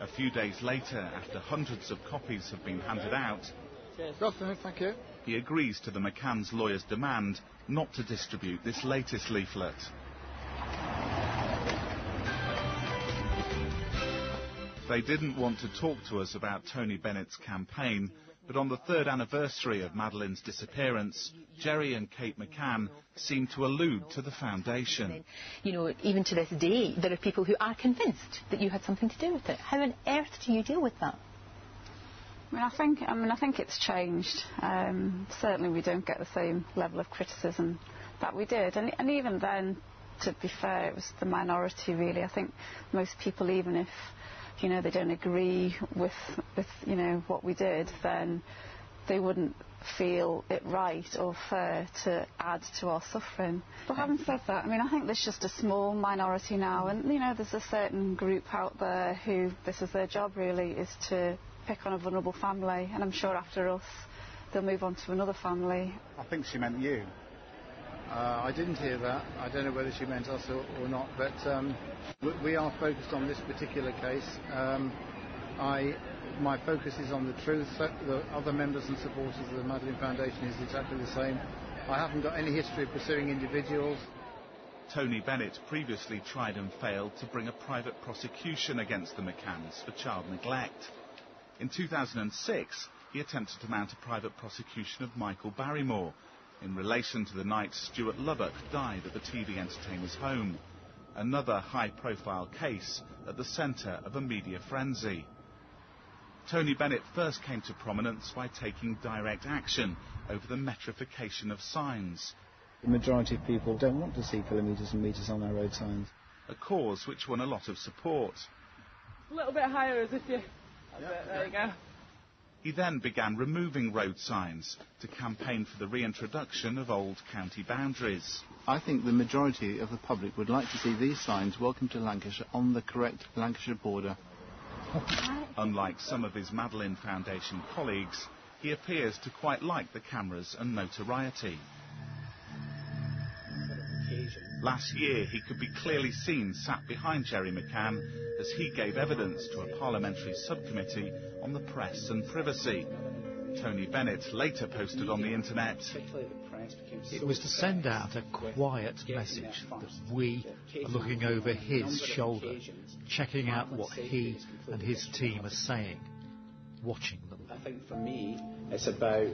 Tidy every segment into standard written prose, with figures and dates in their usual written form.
A few days later, after hundreds of copies have been handed out, Good afternoon, thank you. He agrees to the McCann's lawyer's demand not to distribute this latest leaflet. They didn't want to talk to us about Tony Bennett's campaign, but on the third anniversary of Madeleine's disappearance, Jerry and Kate McCann seem to allude to the foundation. You know, even to this day, there are people who are convinced that you had something to do with it. How on earth do you deal with that? I think it's changed. Certainly we don't get the same level of criticism that we did. And even then, to be fair, it was the minority, really. I think most people, even if they don't agree with what we did, then they wouldn't feel it right or fair to add to our suffering. But having said that, I think there's just a small minority now, and there's a certain group out there who this is their job, really, is to pick on a vulnerable family, and I'm sure after us they'll move on to another family. I think she meant you. I didn't hear that. I don't know whether she meant us or not, but we are focused on this particular case. My focus is on the truth. The other members and supporters of the Madeleine Foundation is exactly the same. I haven't got any history of pursuing individuals. Tony Bennett previously tried and failed to bring a private prosecution against the McCanns for child neglect. In 2006, he attempted to mount a private prosecution of Michael Barrymore in relation to the night Stuart Lubbock died at the TV entertainer's home, another high-profile case at the centre of a media frenzy. Tony Bennett first came to prominence by taking direct action over the metrification of signs. The majority of people don't want to see kilometres and metres on our road signs. A cause which won a lot of support. A little bit higher, as if you... There you go. He then began removing road signs to campaign for the reintroduction of old county boundaries. I think the majority of the public would like to see these signs, "Welcome to Lancashire," on the correct Lancashire border. Unlike some of his Madeleine Foundation colleagues, he appears to quite like the cameras and notoriety. Last year, he could be clearly seen sat behind Jerry McCann as he gave evidence to a parliamentary subcommittee on the press and privacy. Tony Bennett later posted on the internet, "It was to send out a quiet message that we are looking over his shoulder, checking out what he and his team are saying, watching them." I think for me, it's about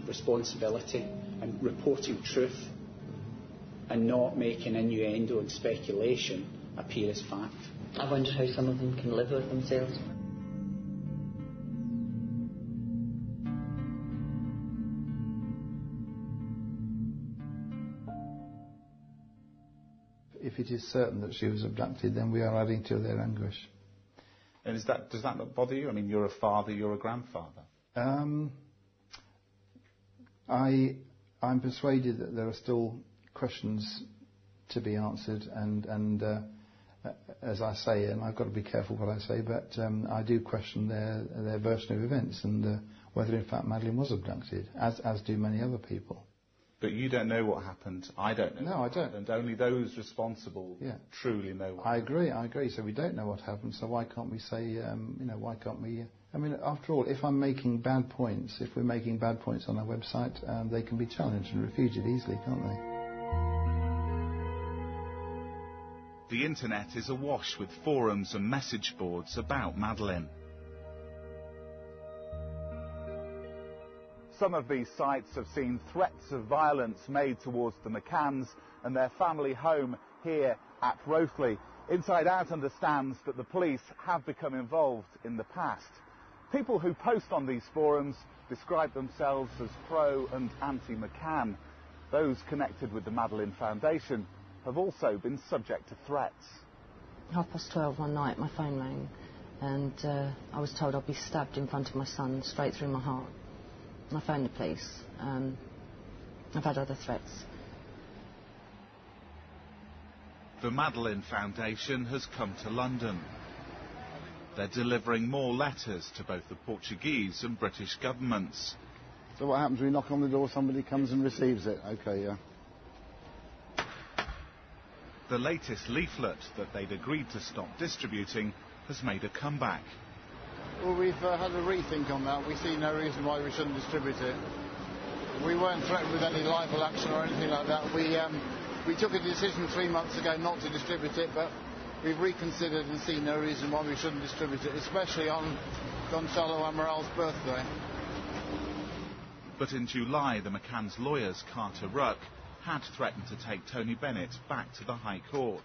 responsibility and reporting truth and not making innuendo and speculation appear as fact. I wonder how some of them can live with themselves. If it is certain that she was abducted, then we are adding to their anguish. And does that not bother you? You're a father, you're a grandfather. I'm persuaded that there are still questions to be answered, and as I say, and I've got to be careful what I say, but I do question their version of events and whether in fact Madeleine was abducted, as do many other people. But you don't know what happened. I don't know. No, I don't. And only those responsible truly know what happened. I agree. So we don't know what happened. So why can't we say, why can't we... after all, if I'm making bad points, if we're making bad points on our website, they can be challenged and refuted easily, can't they? The internet is awash with forums and message boards about Madeleine. Some of these sites have seen threats of violence made towards the McCanns and their family home here at Rothley. Inside Out understands that the police have become involved in the past. People who post on these forums describe themselves as pro and anti-McCann. Those connected with the Madeleine Foundation have also been subject to threats. 12:30 one night, my phone rang, and I was told I'd be stabbed in front of my son, straight through my heart. I phoned the police. I've had other threats. The Madeleine Foundation has come to London. They're delivering more letters to both the Portuguese and British governments. So what happens when you knock on the door, somebody comes and receives it? Okay, yeah. The latest leaflet that they'd agreed to stop distributing has made a comeback. Well, we've had a rethink on that. We see no reason why we shouldn't distribute it. We weren't threatened with any libel action or anything like that. We took a decision 3 months ago not to distribute it, but we've reconsidered and see no reason why we shouldn't distribute it, especially on Gonzalo Amaral's birthday. But in July, the McCann's lawyers, Carter Ruck, had threatened to take Tony Bennett back to the High Court.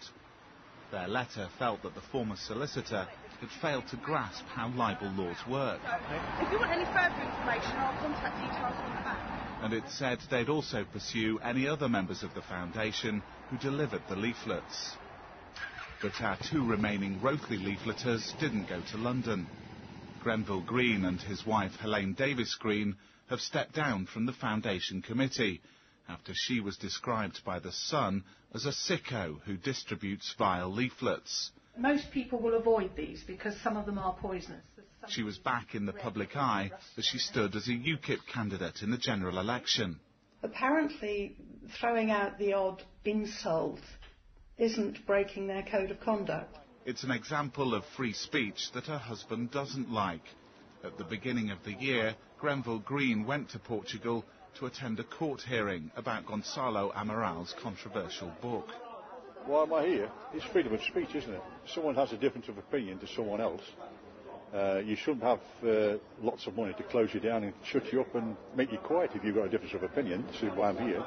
Their letter felt that the former solicitor had failed to grasp how libel laws work. If you want any further information, I'll contact details on the back. And it said they'd also pursue any other members of the foundation who delivered the leaflets. But our 2 remaining Rothley leafleters didn't go to London. Grenville Green and his wife Helene Davis Green have stepped down from the foundation committee after she was described by The Sun as a sicko who distributes vile leaflets. Most people will avoid these because some of them are poisonous. She was back in the public eye as she stood as a UKIP candidate in the general election. Apparently, throwing out the odd insult isn't breaking their code of conduct. It's an example of free speech that her husband doesn't like. At the beginning of the year, Grenville Green went to Portugal to attend a court hearing about Gonzalo Amaral's controversial book. Why am I here? It's freedom of speech, isn't it? If someone has a difference of opinion to someone else, you shouldn't have lots of money to close you down and shut you up and make you quiet if you've got a difference of opinion. This is why I'm here.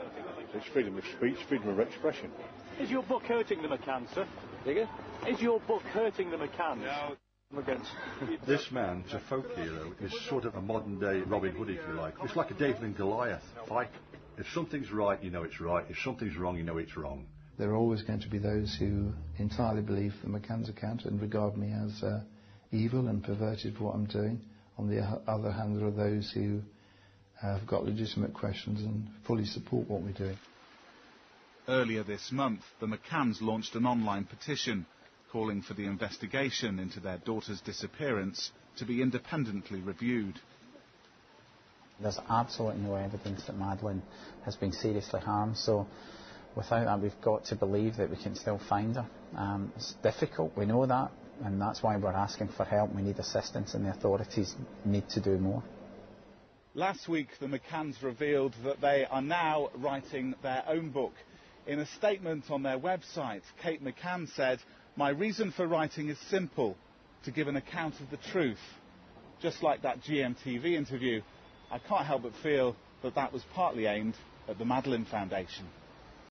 It's freedom of speech, freedom of expression. Is your book hurting the McCanns, sir? Digger? Is your book hurting the McCanns? No. This man, as a folk hero, is sort of a modern-day Robin Hood, if you like. It's like a David and Goliath fight. If something's right, you know it's right. If something's wrong, you know it's wrong. There are always going to be those who entirely believe the McCann's account and regard me as evil and perverted for what I'm doing. On the other hand, there are those who have got legitimate questions and fully support what we're doing. Earlier this month, the McCanns launched an online petition calling for the investigation into their daughter's disappearance to be independently reviewed. There's absolutely no evidence that Madeleine has been seriously harmed, so without that we've got to believe that we can still find her. It's difficult, we know that, and that's why we're asking for help. We need assistance and the authorities need to do more. Last week the McCanns revealed that they are now writing their own book. In a statement on their website, Kate McCann said, "My reason for writing is simple, to give an account of the truth." Just like that GMTV interview, I can't help but feel that that was partly aimed at the Madeleine Foundation.